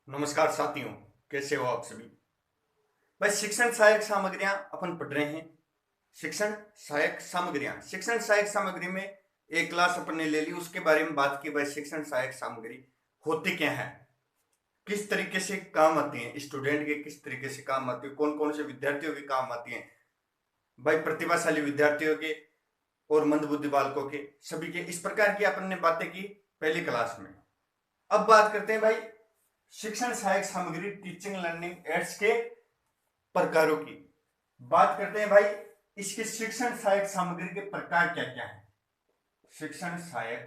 नमस्कार साथियों, कैसे हो आप सभी। भाई शिक्षण सहायक सामग्रियां अपन पढ़ रहे हैं। शिक्षण सहायक सामग्री में एक क्लास अपन ने ले ली, उसके बारे में बात की। भाई शिक्षण सहायक सामग्री होती क्या है, किस तरीके से काम आती है, स्टूडेंट के किस तरीके से काम आती है, कौन कौन से विद्यार्थियों के काम आती है। भाई प्रतिभाशाली विद्यार्थियों के और मंदबुद्धि बालकों के, सभी के, इस प्रकार की अपन ने बातें की पहली क्लास में। अब बात करते हैं भाई शिक्षण सहायक सामग्री टीचिंग लर्निंग एड्स के प्रकारों की। बात करते हैं भाई इसके शिक्षण सहायक सामग्री के प्रकार क्या क्या है। शिक्षण सहायक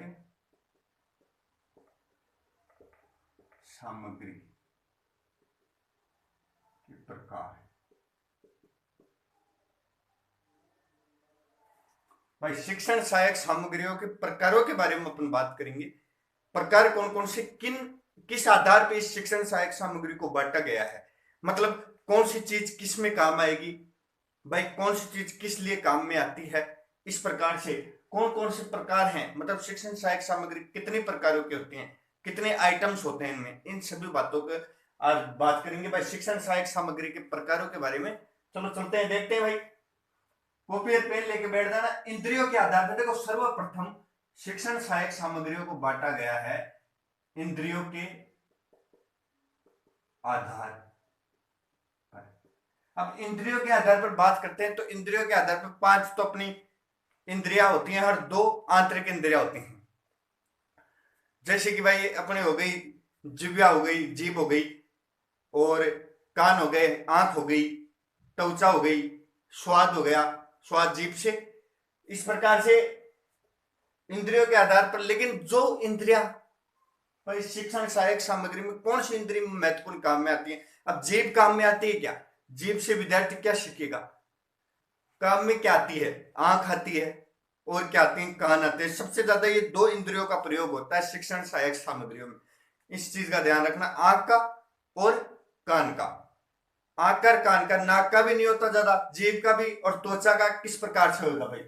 सामग्री के प्रकार। भाई शिक्षण सहायक सामग्रियों के प्रकारों के बारे में अपन बात करेंगे। प्रकार कौन कौन से, किस आधार पर इस शिक्षण सहायक सामग्री को बांटा गया है, मतलब कौन सी चीज किस में काम आएगी, भाई कौन सी चीज किस लिए काम में आती है। इस प्रकार से कौन कौन से प्रकार हैं, मतलब शिक्षण सहायक सामग्री कितने प्रकारों की होती हैं, कितने आइटम्स होते हैं इनमें, इन सभी बातों को आज बात करेंगे। भाई शिक्षण सहायक सामग्री के प्रकारों के बारे में चलो चलते हैं, देखते हैं। भाई कॉपी और पेन लेके बैठ जाना। इंद्रियों के आधार पर देखो, सर्वप्रथम शिक्षण सहायक सामग्रियों को बांटा गया है इंद्रियों के आधार। अब इंद्रियों के आधार पर बात करते हैं तो इंद्रियों के आधार पर पांच तो अपनी इंद्रियां होती हैं, हर दो आंतरिक इंद्रियां होती हैं। जैसे कि भाई अपने हो गई जिह्वा हो गई, जीभ हो गई, और कान हो गए, आंख हो गई, त्वचा हो गई, स्वाद हो गया, स्वाद जीभ से। इस प्रकार से इंद्रियों के आधार पर, लेकिन जो इंद्रिया भाई शिक्षण सहायक सामग्री में कौन सी इंद्रिय महत्वपूर्ण काम में आती है। अब जीभ काम में आती है क्या, जीभ से विद्यार्थी क्या सीखेगा, काम में क्या आती है, आंख आती है, और क्या आती है, कान आते हैं। सबसे ज्यादा ये दो इंद्रियों का प्रयोग होता है शिक्षण सहायक सामग्रियों में। इस चीज का ध्यान रखना, आंख का और कान का। आंख का, कान का, नाक का भी नहीं होता ज्यादा, जीभ का भी, और त्वचा का किस प्रकार से होगा भाई।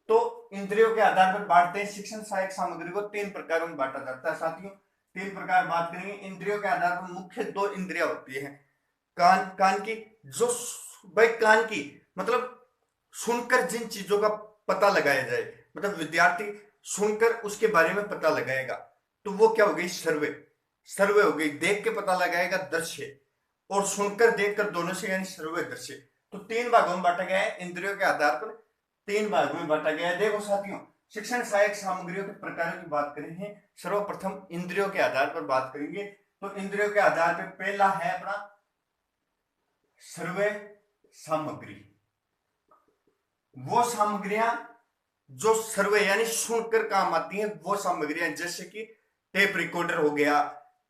तो इंद्रियों के आधार पर बांटते हैं शिक्षण सहायक सामग्री को, तीन प्रकारों में बांटा जाता है साथियों। तीन प्रकार बात करेंगे। इंद्रियों के आधार पर मुख्य दो इंद्रियां होती है। कान की, जो भाई कान की मतलब सुनकर जिन चीजों का पता लगाया जाए, मतलब विद्यार्थी सुनकर उसके बारे में पता लगाएगा, तो वो क्या हो गई, सर्वे। सर्वे हो गई, देख के पता लगाएगा दृश्य, और सुनकर देखकर, दोनों से, यानी सर्वे दृश्य। तो तीन भागों में बांटा गया है, इंद्रियों के आधार पर तीन भागों में बांटा गया है। देखो साथियों, शिक्षण सहायक सामग्रियों के प्रकारों की बात करेंगे। सर्वप्रथम इंद्रियों के आधार पर बात करेंगे। तो इंद्रियों के आधार पर पहला है अपना सर्वे सामग्री। वो सामग्रियां जो सर्वे यानी सुनकर काम आती हैं, वो सामग्रियां, जैसे कि टेप रिकॉर्डर हो गया,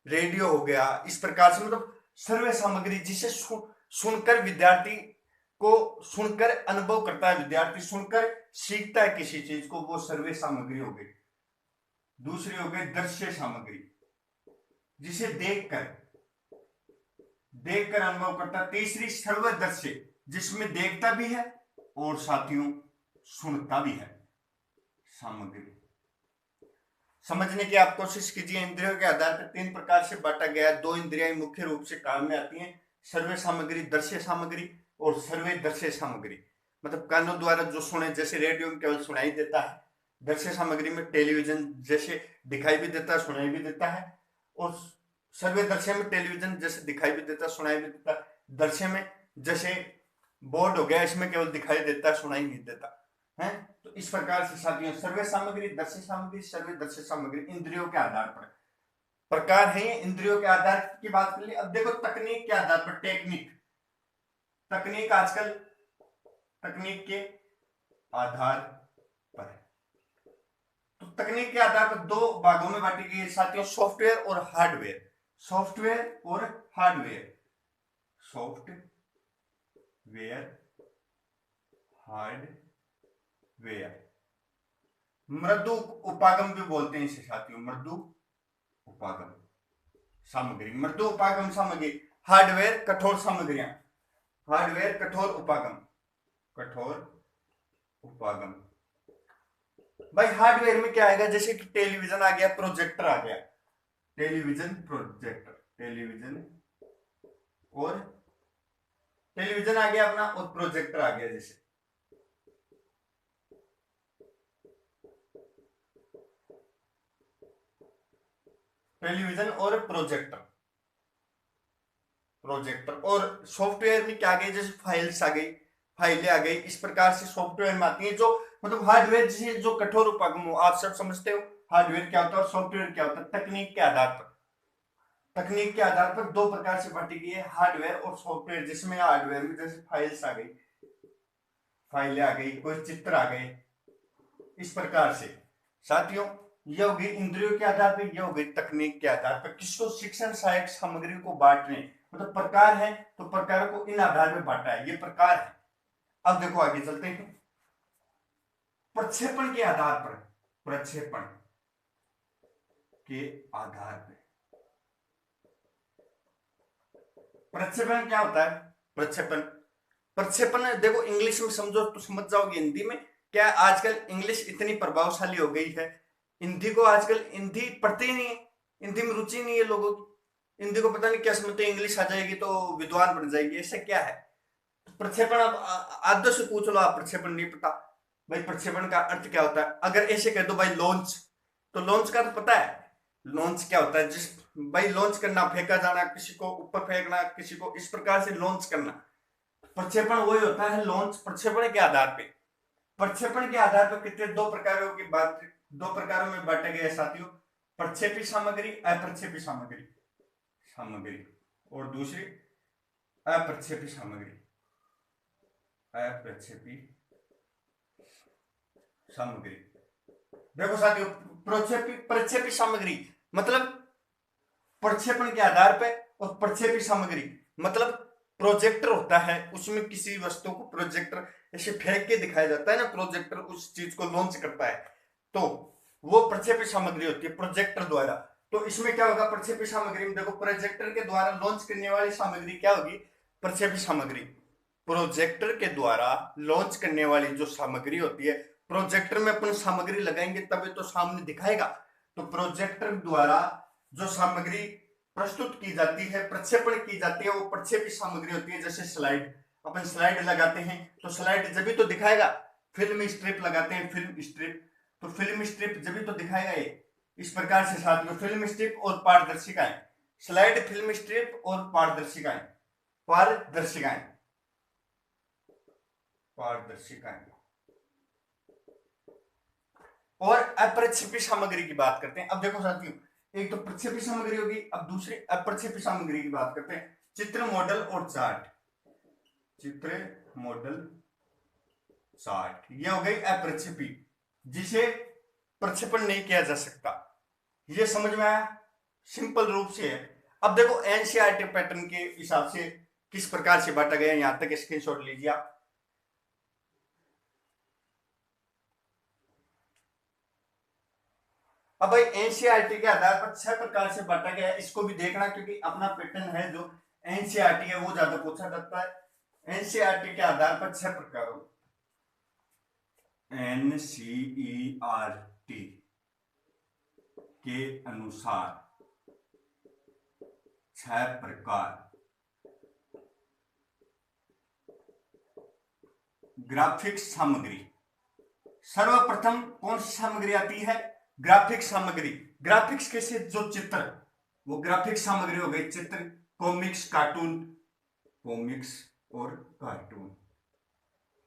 रेडियो हो गया, इस प्रकार से, मतलब सर्वे सामग्री जिसे सुनकर विद्यार्थी को, सुनकर अनुभव करता है विद्यार्थी, सुनकर सीखता है किसी चीज को, वो सर्वे सामग्री हो गई। दूसरी हो गई दृश्य सामग्री, जिसे देखकर देखकर अनुभव करता। तीसरी सर्वदर्शी, जिसमें देखता भी है और साथियों सुनता भी है सामग्री। समझने की आप कोशिश कीजिए। इंद्रियों के आधार पर तीन प्रकार से बांटा गया है। दो इंद्रियां मुख्य रूप से काम में आती हैं, सर्वे सामग्री, दृश्य सामग्री, और सर्वे दृश्य सामग्री, मतलब कानों द्वारा जो सुने, जैसे रेडियो में केवल सुनाई देता है। दृश्य सामग्री में टेलीविजन जैसे दिखाई भी देता है, सुनाई भी देता है। और सर्वे दृश्य में टेलीविजन जैसे दिखाई भी देता, सुनाई भी देता। दृश्य में जैसे बोर्ड हो गया, इसमें केवल दिखाई देता, सुनाई नहीं देता है। तो इस प्रकार से साथियों सर्वे सामग्री, दृश्य सामग्री, सर्वे दृश्य सामग्री इंद्रियों के आधार पर प्रकार है। इंद्रियों के आधार की बात कर ली। अब देखो तकनीक के आधार पर, तकनीक आजकल तकनीक के आधार पर, तो तकनीक के आधार पर दो भागों में बांटी गई है साथियों, सॉफ्टवेयर और हार्डवेयर। सॉफ्टवेयर और हार्डवेयर, सॉफ्टवेयर, हार्डवेयर। मृदु उपागम भी बोलते हैं इसे साथियों, मृदु उपागम सामग्री, मृदु उपागम सामग्री। हार्डवेयर कठोर सामग्रियां, हार्डवेयर कठोर उपागम, कठोर उपागम। भाई हार्डवेयर में क्या आएगा, जैसे कि टेलीविजन आ गया, प्रोजेक्टर आ गया, टेलीविजन, प्रोजेक्टर, टेलीविजन और टेलीविजन आ गया अपना, और प्रोजेक्टर आ गया। जैसे टेलीविजन और प्रोजेक्टर, और सॉफ्टवेयर में क्या आ गई, जैसे फाइल्स आ गई, फाइलें आ गई, इस प्रकार से सॉफ्टवेयर में आती है। जो मतलब हार्डवेयर जिसे जो कठोर उपकरण हो, आप सब समझते हो हार्डवेयर क्या होता है और सॉफ्टवेयर क्या होता है। तकनीक के आधार पर दो प्रकार से बांटी गई है, हार्डवेयर और सॉफ्टवेयर। जिसमें हार्डवेयर में जैसे फाइल्स आ गई, फाइलें आ गई, कोई चित्र आ गए, इस प्रकार से। साथियों, ये हो गई इंद्रियों के आधार पर, ये हो गई तकनीक के आधार पर। किसको, शिक्षण सहायक सामग्री को बांटने, मतलब प्रकार है तो प्रकारों को इन आधार में बांटा है, ये प्रकार है। अब देखो आगे चलते हैं। प्रक्षेपण के आधार पर, प्रक्षेपण के आधार पर, प्रक्षेपण क्या होता है। प्रक्षेपण, प्रक्षेपण देखो इंग्लिश में समझो तो समझ जाओगे, हिंदी में क्या, आजकल इंग्लिश इतनी प्रभावशाली हो गई है, हिंदी को आजकल हिंदी पढ़ते ही नहीं है, हिंदी में रुचि नहीं है लोगों की। हिंदी को पता नहीं क्या समझते, इंग्लिश आ जाएगी तो विद्वान बन जाएगी, ऐसा क्या है। प्रक्षेपण, अब आदत से पूछ लो आप, प्रक्षेपण नहीं पता भाई, प्रक्षेपण का अर्थ क्या होता है। अगर ऐसे कह दो भाई लॉन्च, तो लॉन्च का तो पता है, लॉन्च क्या होता है। जिस भाई लॉन्च करना, फेंका जाना, किसी को ऊपर फेंकना, किसी को इस प्रकार से लॉन्च करना। प्रक्षेपण वही होता है, लॉन्च। प्रक्षेपण के आधार पे, प्रक्षेपण के आधार पर कितने दो प्रकारों की बात, दो प्रकारों में बांटे गए साथियों। प्रक्षेपी सामग्री, अप्रक्षेपी सामग्री, और दूसरी अप्रक्षेपी सामग्री, अप्रक्षेपी सामग्री। देखो साथियों, प्रक्षेपी सामग्री मतलब प्रक्षेपण के आधार पर, और प्रक्षेपी सामग्री मतलब प्रोजेक्टर होता है, उसमें किसी वस्तु को प्रोजेक्टर ऐसे फेंक के दिखाया जाता है ना, प्रोजेक्टर उस चीज को लॉन्च करता है, तो वो प्रक्षेपी सामग्री होती है प्रोजेक्टर द्वारा। तो इसमें क्या होगा, प्रक्षेपी सामग्री में देखो, प्रोजेक्टर के द्वारा लॉन्च करने वाली सामग्री क्या होगी, प्रक्षेपी सामग्री। प्रोजेक्टर के द्वारा लॉन्च करने वाली जो सामग्री होती है, प्रोजेक्टर में अपन सामग्री लगाएंगे तभी तो सामने दिखाएगा। तो प्रोजेक्टर द्वारा जो सामग्री प्रस्तुत की जाती है, प्रक्षेपण की जाती है, वो प्रक्षेपी सामग्री होती है। जैसे स्लाइड, अपन स्लाइड लगाते हैं तो स्लाइड जब भी तो दिखाएगा। फिल्म स्ट्रिप लगाते हैं, फिल्म स्ट्रिप, तो फिल्म स्ट्रिप जब भी तो दिखाएगा। ये इस प्रकार से साथियों, फिल्म स्ट्रिप और पारदर्शिकाएं, स्लाइड, फिल्म स्ट्रिप और पारदर्शिकाएं, पारदर्शिकाएं, पारदर्शिकाएं। और अप्रक्षेपी सामग्री की बात करते हैं। अब देखो साथियों, एक तो प्रक्षेपी सामग्री होगी, अब दूसरी अप्रक्षेपी सामग्री की बात करते हैं। चित्र, मॉडल और चार्ट, चित्र, मॉडल, चार्ट, ये हो गई अप्रक्षेपी, जिसे प्रक्षेपण नहीं किया जा सकता। ये समझ में आया, सिंपल रूप से है। अब देखो एनसीईआरटी पैटर्न के हिसाब से किस प्रकार से बांटा गया, यहां तक स्क्रीनशॉट लीजिए आप। अब भाई एनसीईआरटी के आधार पर 6 प्रकार से बांटा गया है, इसको भी देखना, क्योंकि अपना पैटर्न है जो एनसीईआरटी है वो ज्यादा पूछा जाता है। एनसीईआरटी के आधार पर 6 प्रकारों, एनसीईआरटी के अनुसार 6 प्रकार। ग्राफिक्स सामग्री, सर्वप्रथम कौन सी सामग्री आती है, ग्राफिक्स सामग्री। ग्राफिक्स कैसे, जो चित्र, वो ग्राफिक्स सामग्री हो गई। चित्र, कॉमिक्स, कार्टून, कॉमिक्स और कार्टून,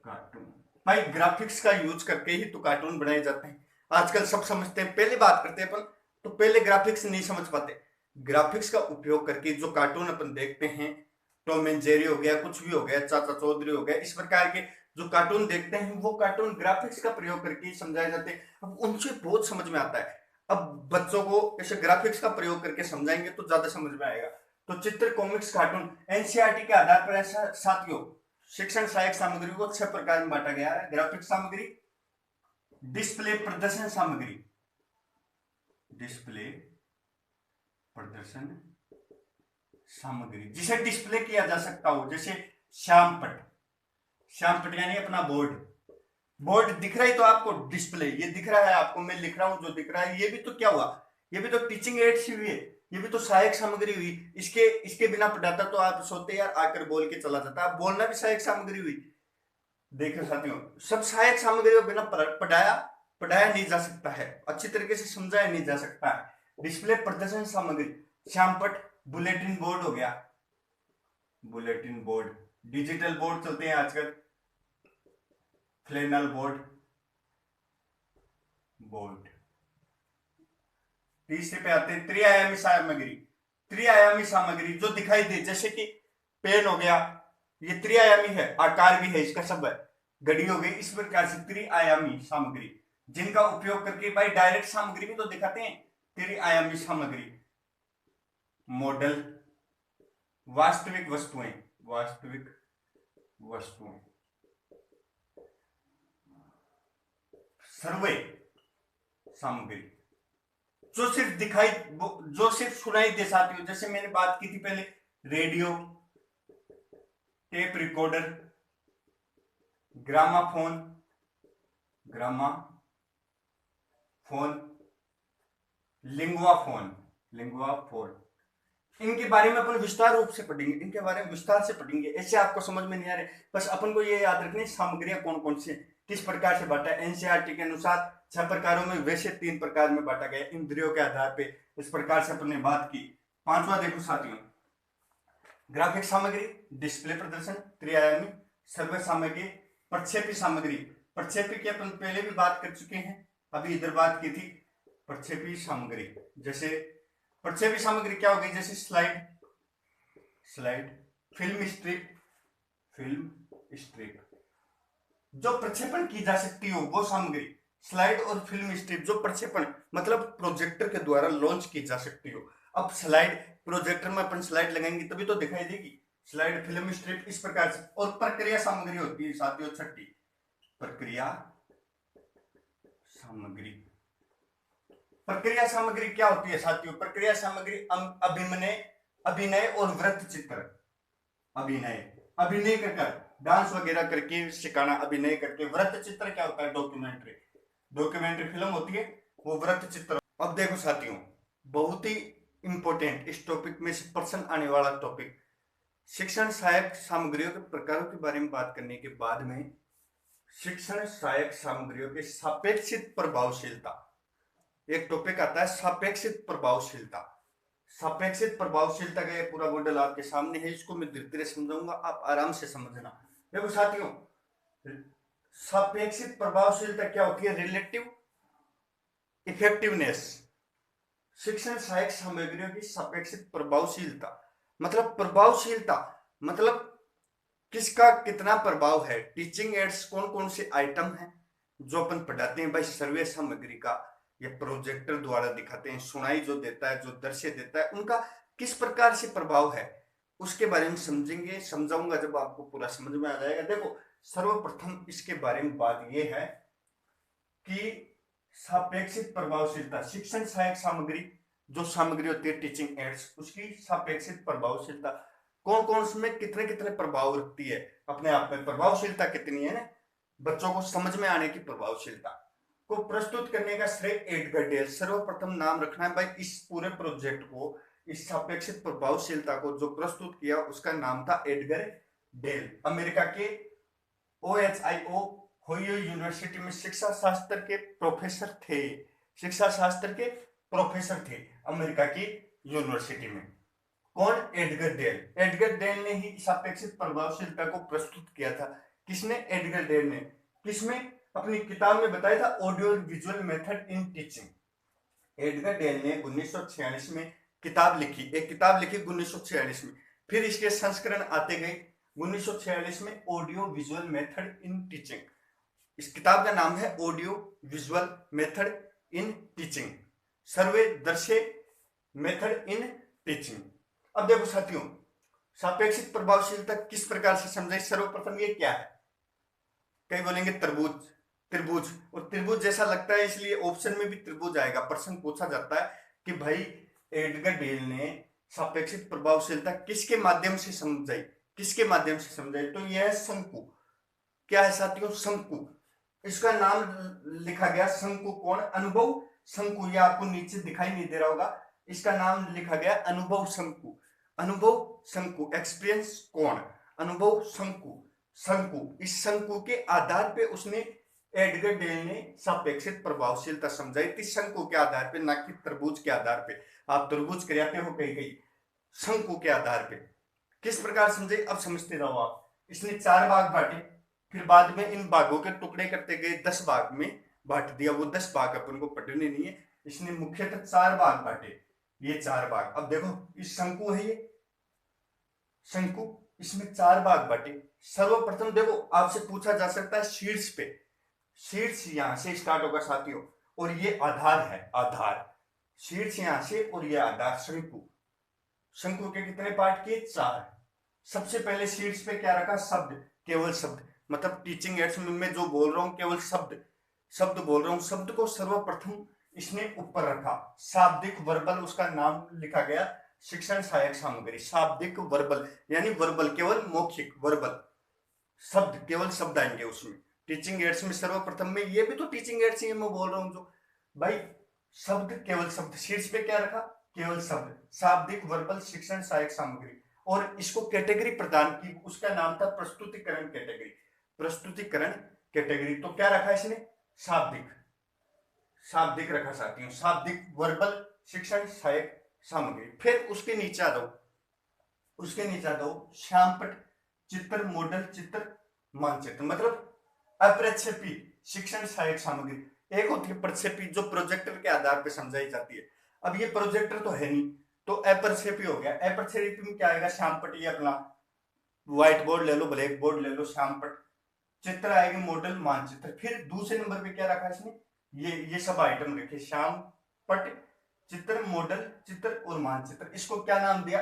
कार्टून भाई ग्राफिक्स का यूज करके ही तो कार्टून बनाए जाते हैं। आजकल सब समझते हैं, पहले बात करते हैं अपन, तो पहले ग्राफिक्स नहीं समझ पाते। ग्राफिक्स का उपयोग करके जो कार्टून अपन देखते हैं, टॉम एंड जेरी हो गया, कुछ भी हो गया, चाचा चौधरी हो गया, इस प्रकार के जो कार्टून देखते हैं, वो कार्टून ग्राफिक्स का प्रयोग करके समझाए जाते हैं। अब उनसे बहुत समझ में आता है। अब बच्चों को ऐसे ग्राफिक्स का प्रयोग करके समझाएंगे तो ज्यादा समझ में आएगा। तो चित्र, कॉमिक्स, कार्टून, एनसीईआरटी के आधार पर ऐसा साथियों शिक्षण सहायक सामग्री को 6 प्रकार में बांटा गया है। ग्राफिक सामग्री, डिस्प्ले प्रदर्शन सामग्री, डिस्प्ले प्रदर्शन सामग्री, जिसे डिस्प्ले किया जा सकता हो, जैसे श्यामपट, श्यामपट यानी अपना बोर्ड, बोर्ड दिख रहा है तो आपको डिस्प्ले, ये दिख रहा है आपको, मैं लिख रहा हूं जो दिख रहा है, ये भी तो क्या हुआ, ये भी तो टीचिंग एड सी हुई है। ये भी तो सहायक सामग्री हुई। इसके इसके बिना पढ़ाता तो आप सोते यार आकर बोल के चला जाता, आप बोलना भी सहायक सामग्री हुई। देखो साथियों, सब सहायक सामग्री के बिना पढ़ाया पढ़ाया नहीं जा सकता है, अच्छी तरीके से समझाया नहीं जा सकता है। डिस्प्ले प्रदर्शन सामग्री, श्यामपट, बुलेटिन बोर्ड हो गया, बुलेटिन बोर्ड, डिजिटल बोर्ड चलते हैं आजकल, फ्लैनल बोर्ड, बोर्ड। तीसरे पे आते हैं त्रिआयामी सामग्री। त्रिआयामी सामग्री जो दिखाई दे, जैसे कि पेन हो गया, ये त्रिआयामी है, आकार भी है इसका, सब है। घड़ी हो गई, इस प्रकार से त्रिआयामी सामग्री, जिनका उपयोग करके भाई डायरेक्ट सामग्री भी तो दिखाते हैं। त्रिआयामी सामग्री, मॉडल, वास्तविक वस्तुएं, वास्तविक वस्तुएं, सर्वे सामग्री, जो सिर्फ दिखाई, जो सिर्फ सुनाई दे साथियों। जैसे मैंने बात की थी पहले, radio, tape recorder, gramophone, gramophone, linguaphone, linguaphone, इनके बारे में अपन विस्तार रूप से पढ़ेंगे, इनके बारे में विस्तार से पढ़ेंगे। ऐसे आपको समझ में नहीं आ रहे, बस अपन को ये याद रखनी सामग्रियां कौन कौन सी, किस प्रकार से बांटा। एनसीईआरटी के अनुसार 6 प्रकारों में, वैसे 3 प्रकार में बांटा गया इंद्रियों के आधार पे। इस प्रकार से अपन ने बात की। 5वां देखो साथियों, ग्राफिक सामग्री, डिस्प्ले प्रदर्शन, त्रिआयामी, सर्वे सामग्री, प्रक्षेपी सामग्री। प्रक्षेपी की अपन पहले भी बात कर चुके हैं, अभी इधर बात की थी। प्रक्षेपी सामग्री, जैसे प्रक्षेपी सामग्री क्या होगी, जैसे slide, slide, film strip, film strip, जो प्रक्षेपण की जा सकती हो वो सामग्री। स्लाइड और फिल्म स्ट्रिप जो प्रक्षेपण मतलब प्रोजेक्टर के द्वारा लॉन्च की जा सकती हो। अब स्लाइड, प्रोजेक्टर में अपन स्लाइड लगाएंगे तभी तो दिखाई देगी। स्लाइड, फिल्म स्ट्रिप, इस प्रकार से। और प्रक्रिया सामग्री होती है साथियों 6ठी, प्रक्रिया सामग्री। प्रक्रिया सामग्री क्या होती है साथियों, प्रक्रिया सामग्री अभिनय, अभिनय और वृत्त चित्र। अभिनय, अभिनय कर डांस वगैरह करके सिखाना, अभिनय करके। वृत्त चित्र क्या होता है, डॉक्यूमेंट्री, डॉक्यूमेंट्री फिल्म होती है वो वृत्त चित्र। अब देखो साथियों, बहुत ही इंपॉर्टेंट, इस टॉपिक में से प्रश्न आने वाला टॉपिक, शिक्षण सहायक सामग्रियों के प्रकारों के बारे में बात करने के बाद में शिक्षण सहायक सामग्रियों के सापेक्षित प्रभावशीलता, एक टॉपिक आता है सापेक्षित प्रभावशीलता। सापेक्षित प्रभावशीलता का ये पूरा मॉडल आपके सामने है, इसको मैं धीरे धीरे समझाऊंगा, आप आराम से समझना। देखो साथियों, सापेक्षित प्रभावशीलता क्या होती है, रिलेटिव इफेक्टिवनेस। शिक्षण सहायक सामग्रियों की सापेक्षित प्रभावशीलता मतलब प्रभावशीलता मतलब किसका कितना प्रभाव है। टीचिंग एड्स कौन कौन से आइटम हैं जो अपन पढ़ाते हैं भाई, सर्वे सामग्री का या प्रोजेक्टर द्वारा दिखाते हैं, सुनाई जो देता है, जो दृश्य देता है, उनका किस प्रकार से प्रभाव है उसके बारे में समझेंगे, समझाऊंगा जब आपको पूरा समझ में आ जाएगा। देखो सर्वप्रथम इसके बारे में बात यह है कि सापेक्षित प्रभावशीलता, शिक्षण सहायक सामग्री जो सामग्री होती है टीचिंग एड्स, उसकी सापेक्षित प्रभावशीलता कौन कौन उसमें कितने कितने प्रभाव रखती है, अपने आप में प्रभावशीलता कितनी है ना, बच्चों को समझ में आने की प्रभावशीलता को प्रस्तुत करने का श्रेय एडगर डेल। सर्वप्रथम नाम रखना है भाई इस पूरे प्रोजेक्ट को, इस सापेक्षित प्रभावशीलता को जो प्रस्तुत किया उसका नाम था एडगर डेल। अमेरिका के OHIO होयो यूनिवर्सिटी में शिक्षा शास्त्र के प्रोफेसर थे, शिक्षा शास्त्र के प्रोफेसर थे अमेरिका की यूनिवर्सिटी में। कौन, एडगर डेल। एडगर डेल ने ही सापेक्षित प्रभावशीलता को प्रस्तुत किया था। किसने, एडगर डेल ने। किसमें, अपनी किताब में बताया था audio visual method in teaching. Edgar Dale ने 1946 में किताब लिखी, एक किताब लिखी 1946 में, फिर इसके संस्करण आते गए। 1946 में audio visual method in teaching, इस किताब का नाम है audio visual method in teaching, सर्वे दृश्य मेथड इन टीचिंग। अब देखो साथियों, सापेक्षित प्रभावशीलता किस प्रकार से समझे। सर्वप्रथम ये क्या है, कई बोलेंगे त्रिभुज, त्रिभुज, और त्रिभुज जैसा लगता है इसलिए ऑप्शन में भी त्रिभुज आएगा। प्रश्न पूछा जाता है कि भाई एडगर डेल ने सापेक्षित प्रभावशीलता किसके माध्यम से समझाई, किसके माध्यम से समझाई, तो यह है शंकु। क्या है साथियों, शंकु। इसका नाम लिखा गया शंकु। कौन, अनुभव शंकु। यह आपको नीचे दिखाई नहीं दे रहा होगा, इसका नाम लिखा गया अनुभव शंकु। अनुभव शंकु, एक्सपीरियंस कोण, अनुभव शंकु, शंकु। इस शंकु के आधार पे उसने, एडगर डेल ने सापेक्षिक प्रभावशीलता समझाई थी शंकु के आधार पे, ना कि तरबूज के आधार पे। आप तरबूज कराते हो कहीं कहीं, शंकु के आधार पे किस प्रकार समझे, अब समझते रहो आप। इसने 4 भाग बांटे, फिर बाद में इन भागों के टुकड़े करते गए 10 भाग में बांट दिया। वो 10 भाग अपन को पढ़ने नहीं है, इसने मुख्यतः 4 भाग बांटे। ये 4 भाग, अब देखो इस शंकु है, ये शंकु, इसमें 4 भाग बांटे। सर्वप्रथम देखो, आपसे पूछा जा सकता है शीर्ष पे, शीर्ष यहां से स्टार्ट होगा साथियों, और ये आधार है, आधार, शीर्ष यहां से और ये आधार, शंकु। शंकु के कितने पार्ट किए, 4। सबसे पहले शीर्ष पे क्या रखा, शब्द, केवल शब्द, मतलब टीचिंग एड्स में जो बोल रहा हूं केवल शब्द, शब्द बोल रहा हूं। शब्द को सर्वप्रथम इसने ऊपर रखा, शाब्दिक वर्बल उसका नाम लिखा गया, शिक्षण सहायक सामग्री। शाब्दिक वर्बल यानी वर्बल केवल मौखिक, वर्बल शब्द, केवल शब्द आएंगे उसमें। टीचिंग एड्स में सर्वप्रथम में, ये भी तो टीचिंग एड्स ही मैं बोल रहा हूं जो भाई, शब्द, केवल शब्द। शीर्ष पे क्या रखा, केवल शब्द, शाब्दिक वर्बल शिक्षण सहायक सामग्री। और इसको कैटेगरी प्रदान की, उसका नाम था प्रस्तुतिकरण कैटेगरी, प्रस्तुतिकरण कैटेगरी। तो क्या रखा इसने, शाब्दिक, शाब्दिक रखा साथियों, शाब्दिक वर्बल शिक्षण सहायक सामग्री। फिर उसके नीचे आ दो, उसके नीचे आ दो श्यामपट, चित्र, मॉडल चित्र, मानचित्र, मतलब अप्रक्षेपी शिक्षण सहायक सामग्री। एक होती है प्रक्षेपी, जो प्रोजेक्टर के आधार पर समझाई जाती है। अब ये प्रोजेक्टर तो है नहीं, तो अप्रक्षेपी हो गया। अप्रक्षेपी में क्या आएगा, श्यामपट, ये अपना व्हाइट बोर्ड ले लो, ब्लैक बोर्ड ले लो, श्यामपट। चित्र आएगी, मॉडल, मानचित्र। फिर दूसरे नंबर पे क्या रखा इसने, ये सब आइटम रखे, श्यामपट, चित्र, मॉडल चित्र और मानचित्र। इसको क्या नाम दिया,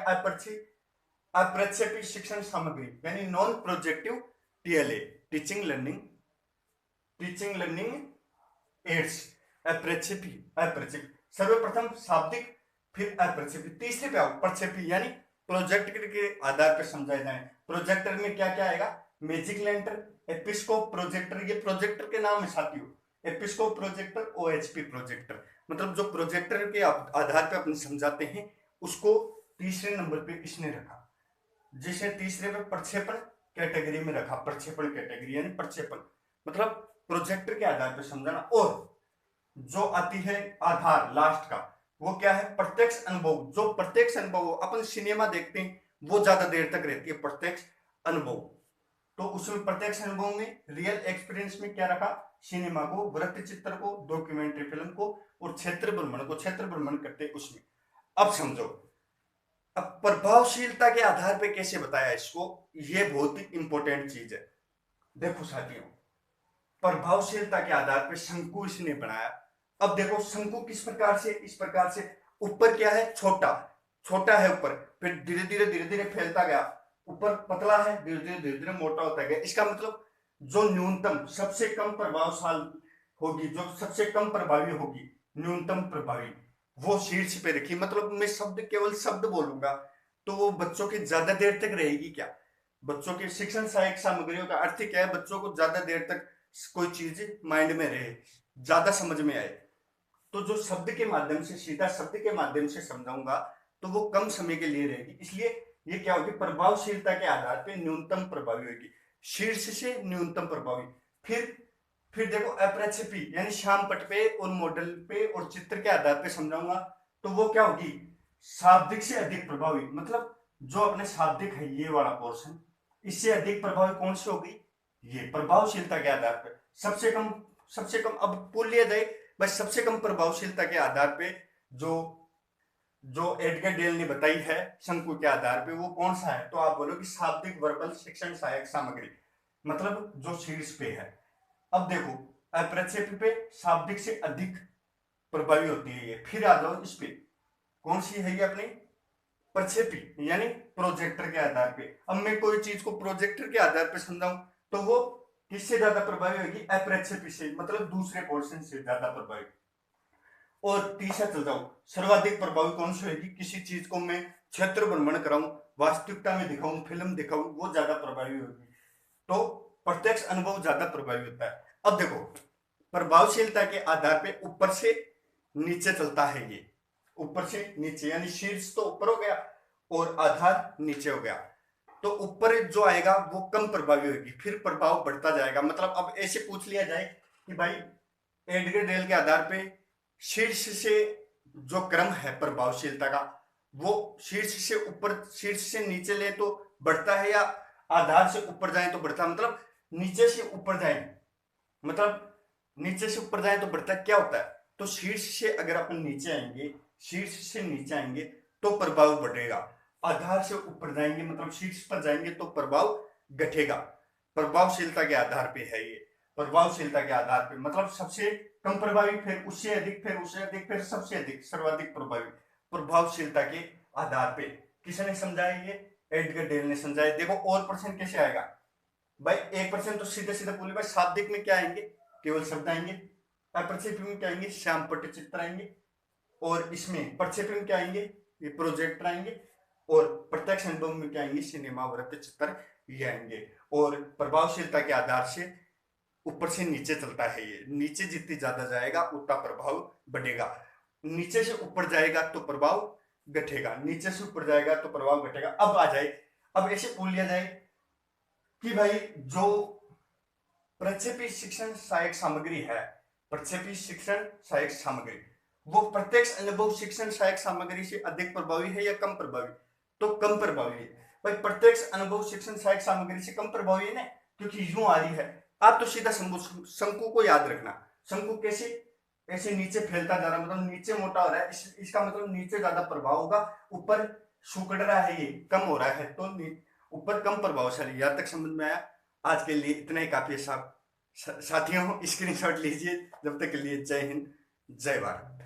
अप्रक्षेपी शिक्षण सामग्री, यानी non projective TLA, teaching learning, teaching learning aids. अप्रक्षेपी, अप्रक्षेपी सर्वप्रथम शाब्दिक, फिर अप्रक्षेपी। तीसरे पे आओ प्रक्षेपी, यानी प्रोजेक्टर के आधार पर समझाए जाए। प्रोजेक्टर में क्या क्या आएगा, मैजिक लैंटर्न, एपिस्कोप प्रोजेक्टर, ये प्रोजेक्टर के नाम है साथियों, एपिस्कोप प्रोजेक्टर, ओएचपी प्रोजेक्टर। मतलब जो प्रोजेक्टर के आधार पर अपन समझाते हैं, उसको तीसरे नंबर पे इसने रखा। जिसे तीसरे पे प्रक्षेपण कैटेगरी में रखा, प्रक्षेपण कैटेगरी यानी प्रक्षेपण, मतलब प्रोजेक्टर के आधार पर समझाना। और जो आती है आधार लास्ट का, वो क्या है, प्रत्यक्ष अनुभव। जो प्रत्यक्ष अनुभव अपन सिनेमा देखते हैं, वो ज्यादा देर तक रहती है प्रत्यक्ष अनुभव। तो उसमें प्रत्यक्ष अनुभव में, रियल एक्सपीरियंस में क्या रखा, सिनेमा को, वृत्त चित्र को, डॉक्यूमेंट्री फिल्म को, और क्षेत्र भ्रमण को, क्षेत्र भ्रमण करते उसमें। अब समझो, अब प्रभावशीलता के आधार पे कैसे बताया इसको, ये बहुत ही इंपॉर्टेंट चीज है। देखो साथियों, प्रभावशीलता के आधार पे शंकु इसने बनाया। अब देखो शंकु किस प्रकार से, इस प्रकार से, ऊपर क्या है, छोटा, छोटा है ऊपर, फिर धीरे धीरे धीरे धीरे फैलता गया, ऊपर पतला है, धीरे धीरे धीरे धीरे मोटा होता गया। इसका मतलब जो न्यूनतम, सबसे कम प्रभावशाली होगी, जो सबसे कम प्रभावी होगी, न्यूनतम प्रभावी, वो शीर्ष पे रखी। मतलब मैं शब्द, केवल शब्द बोलूंगा तो वो बच्चों की ज्यादा देर तक रहेगी क्या, बच्चों के शिक्षण सहायक सामग्रियों का अर्थ क्या है, बच्चों को ज्यादा देर तक कोई चीज माइंड में रहे, ज्यादा समझ में आए। तो जो शब्द के माध्यम से, सीधा शब्द के माध्यम से समझाऊंगा, तो वो कम समय के लिए रहेगी। इसलिए ये क्या होगी, प्रभावशीलता के आधार पर न्यूनतम प्रभावी होगी, शीर्ष से न्यूनतम प्रभावी। फिर देखो अप्रक्षेपी, यानी श्यामपट पे और मॉडल पे और चित्र के आधार पे समझाऊंगा, तो वो क्या होगी, शाब्दिक से अधिक प्रभावी। मतलब जो अपने शाब्दिक है ये वाला पोर्शन, इससे अधिक प्रभावी कौन सी होगी, ये प्रभावशीलता के आधार पर। सबसे कम, सबसे कम, अब बोल लिया जाए बस, सबसे कम प्रभावशीलता के आधार पे जो एडगर डेल ने बताई है शंकु के आधार पे, वो कौन सा है, तो आप बोलो कि शाब्दिक वर्बल शिक्षण सहायक सामग्री, मतलब जो शीर्ष पे है। अब देखो अप्रक्षेपी पे शाब्दिक से अधिक प्रभावी होती है ये। फिर आ जाओ इस पे, कौन सी है ये अपनी, प्रक्षेपी, यानी प्रोजेक्टर के आधार पे। अब मैं कोई चीज को प्रोजेक्टर के आधार पे समझाऊं, तो वो किससे ज्यादा प्रभावी होगी, अप्रक्षेपी से, मतलब दूसरे पोर्शन से ज्यादा प्रभावी। और तीसरा चल जाऊं, सर्वाधिक प्रभावी कौन सी होगी, किसी चीज को मैं क्षेत्र भ्रमण कराऊं, वास्तविकता में दिखाऊं, फिल्म दिखाऊं, वो ज्यादा प्रभावी होगी। तो प्रत्यक्ष अनुभव ज्यादा प्रभावी होता है। अब देखो प्रभावशीलता के आधार पे ऊपर से नीचे चलता है ये, ऊपर से नीचे, यानी शीर्ष तो ऊपर हो गया और आधार नीचे हो गया। तो ऊपर जो आएगा वो कम प्रभावी होगी, फिर प्रभाव बढ़ता जाएगा। मतलब अब ऐसे पूछ लिया जाए कि भाई एडगर डेल के आधार पे शीर्ष से जो क्रम है प्रभावशीलता का, वो शीर्ष से ऊपर, शीर्ष से नीचे ले तो बढ़ता है, या आधार से ऊपर जाए तो बढ़ता है। मतलब नीचे से ऊपर जाए, मतलब नीचे से ऊपर जाए तो बढ़ता है। क्या होता है, तो शीर्ष से अगर अपन नीचे आएंगे, शीर्ष से नीचे आएंगे तो प्रभाव बढ़ेगा, आधार से ऊपर जाएंगे मतलब शीर्ष पर जाएंगे तो प्रभाव घटेगा। प्रभावशीलता के आधार पे है ये, प्रभावशीलता के आधार पे मतलब सबसे कम प्रभावी, फिर उससे अधिक, फिर उससे अधिक, फिर सबसे अधिक, सर्वाधिक प्रभावी, प्रभावशीलता के आधार पे। किसने समझाया ये? एडगर डेल ने समझाया। देखो और प्रश्न कैसे आएगा भाई, एक प्रश्न तो सीधे सीधे बोले भाई शाब्दिक में क्या आएंगे, केवल शब्द आएंगे। अप्रक्षेपी में क्या आएंगे, श्याम पट्टचित्र आएंगे। और इसमें प्रक्षेपी में क्या आएंगे, ये प्रोजेक्टर आएंगे। और प्रत्यक्ष अनुभव में क्या आएंगे, सिनेमा वृत्त चित्र ये आएंगे। और प्रभावशीलता के आधार से ऊपर से नीचे चलता है ये, नीचे जितनी ज्यादा जाएगा उतना प्रभाव बढ़ेगा, नीचे से ऊपर जाएगा तो प्रभाव घटेगा, नीचे से ऊपर जाएगा तो प्रभाव घटेगा। अब आ जाए, अब ऐसे बोल लिया जाए कि भाई जो प्रक्षेपी शिक्षण सहायक सामग्री है, प्रक्षेपी शिक्षण सहायक सामग्री वो प्रत्यक्ष अनुभव शिक्षण सहायक सामग्री से अधिक प्रभावी है या कम प्रभावी? तो कम प्रभावी है भाई। प्रत्यक्ष अनुभव शिक्षण सहायक सामग्री से कम प्रभावी है ना, क्योंकि यूं आ रही है। आप तो सीधा शंकु को याद रखना। शंकु कैसे, ऐसे नीचे फैलता जा रहा, मतलब नीचे मोटा हो रहा है, इसका मतलब नीचे ज्यादा प्रभाव होगा, ऊपर सुकड़ रहा है, ये कम हो रहा है, तो ऊपर कम प्रभावशाली। यहाँ तक समझ में आया? आज के लिए इतना ही काफी है साथियों, स्क्रीनशॉट लीजिए। जब तक के लिए जय हिंद, जय भारत।